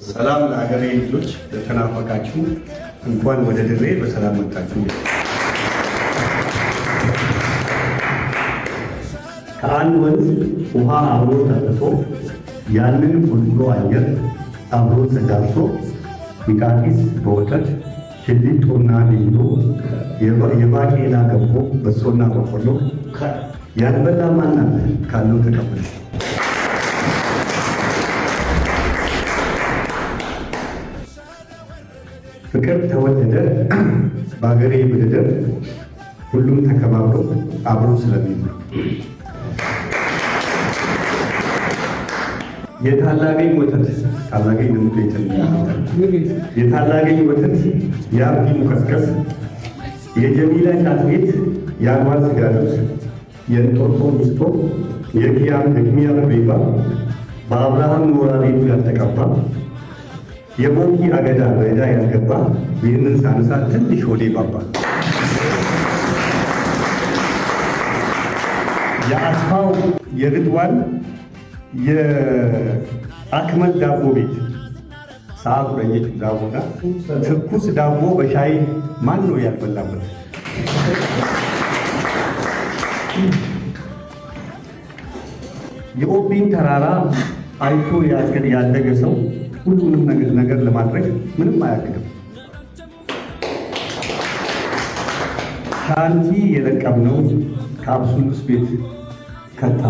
ሰላም ለሀገሬ ልጆች ለተናፈቃችሁ እንኳን ወደ ድሬ በሰላም መጣችሁ። ከአንድ ወንዝ ውሃ አብሮ ጠጥቶ ያንን ጉልጉሎ አየር አብሮ ተጋብቶ ሚቃጢስ በወተት ሽሊጦና ልይቶ የባቄላ ገቦ በሶና በቆሎ ያልበላ ማን አለ ካለው ተቀበለ። ፍቅር ተወለደ በሀገሬ ምድር ሁሉም ተከባብሮ አብሮ ስለሚኖር የታላገኝ ወተት ታላገኝ ንሙሌትን የታላገኝ ወተት የአብዲ ሙከስከስ የጀሚላ ጫት ቤት የአንዋር ስጋዱስ የእንጦጦ ሚስቶ የኪያም ቤባ በአብርሃም ኖራ ቤቱ ያልተቀባ የቦኪ አገዳ በዕዳ ያልገባ ይህንን ሳነሳ ትንሽ ሆዴ ባባ። የአስፋው የርድዋን የአክመል ዳቦ ቤት ሰዓቱ ረኘች ዳቦና ትኩስ ዳቦ በሻይ ማን ነው ያልበላበት? የኦቢን ተራራ አይቶ ያደገ ሰው ሁሉንም ነገር ለማድረግ ምንም አያግድም። ሻንቲ የለቀምነው ከአብሱሉስ ቤት ከታ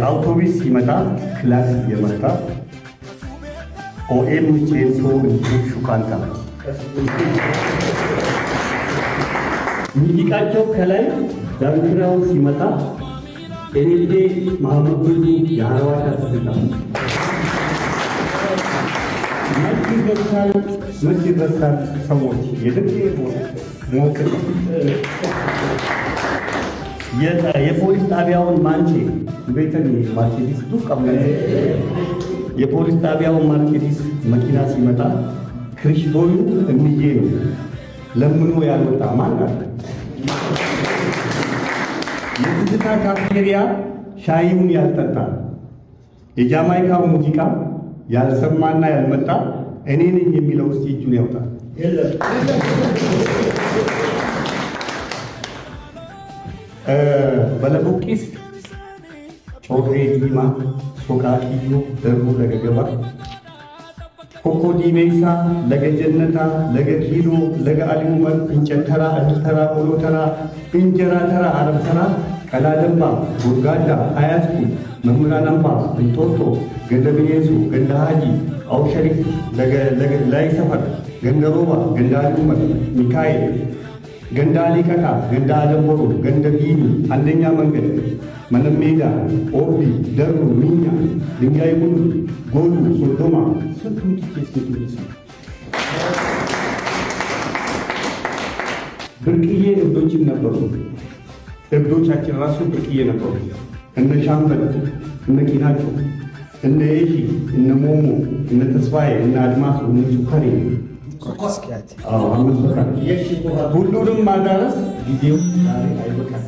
አውቶቢስ ሲመጣ ክላስ እየመጣ ኦኤም ቼንቶ ሹካንታ ሙዚቃቸው ከላይ ዳንክራው ሲመጣ ኤኔዴ ማህመድ የአረዋታ ትዝታ መች ይረሳል ሰዎች የድሬ ሞቅ የፖሊስ ጣቢያውን ማንቼ ቤተን ማርኬዲስ ዱቀም የፖሊስ ጣቢያውን ማርኬዲስ መኪና ሲመጣ ክሪሽቶዩ እንዬ ነው ለምኖ ያልወጣ ማን አለ? የትዝታ ካፍቴሪያ ሻይውን ያልጠጣ የጃማይካው ሙዚቃ ያልሰማና ያልመጣ እኔ ነኝ የሚለው ውስጥ እጁን ያውጣል። በለቡቂስ ጮሬ ዲማ ሶቃቂዮ ደሩ ለገገባ ኮኮዲ ሜሳ ለገጀነታ ለገኪሎ ለገአሊሙመን እንጨተራ እህልተራ ኦሎተራ እንጀራ ተራ አረብተራ ቀላደምባ ጉርጋዳ አያትኩ መምህራንምባ እንጦጦ ገንደብዬሱ ገንደ ሃጂ አውሸሪፍ ላይ ሰፈር ገንደሮባ ገንደ አሊሙመን ሚካኤል ገንዳ ሊቀቃ ገንዳ አደንቦሮ ገንደ ቢኒ አንደኛ መንገድ መነሜዳ ኦቢ ደሩ ሚኛ ድንጋይ ቡኑ ጎሉ ሶዶማ ስንቱን ቲኬስ ብርቅዬ እብዶችም ነበሩ። እብዶቻችን ራሱ ብርቅዬ ነበሩ። እነ ሻምበል እነ ቂናቸው እነ ኤሺ እነ ሞሞ እነ ተስፋዬ እነ አድማሱ እነ ሱከሬ ሁሉንም ማዳረስ ጊዜው ዛሬ አይበቃም።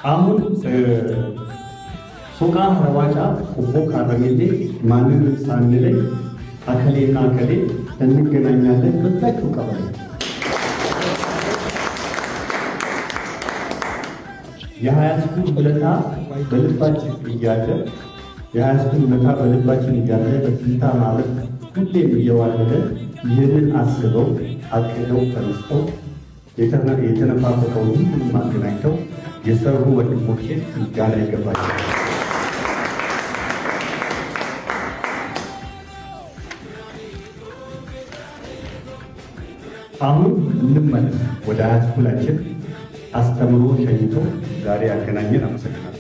አሁን ሶቃ ረዋጫ ቁቦ ካረሜሌ ማንን ሳንለይ አከሌና አከሌ እንገናኛለን። በዛችሁ ቀበሌ የሃያስኩል ውለታ በልባችን እያለ የሃያስኩል ውለታ በልባችን እያለ በትዝታ ማለት ሁሌም እየዋለደ ይህንን አስበው አቅደው ተነስተው የተነፋፈቀውን ሁሉም አገናኝተው የሰሩ ወንድሞችን ምስጋና ይገባቸዋል። አሁን እንመለስ ወደ ሃያስኩላችን አስተምሮ ሸኝቶ ዛሬ ያገናኘን። አመሰግናለሁ።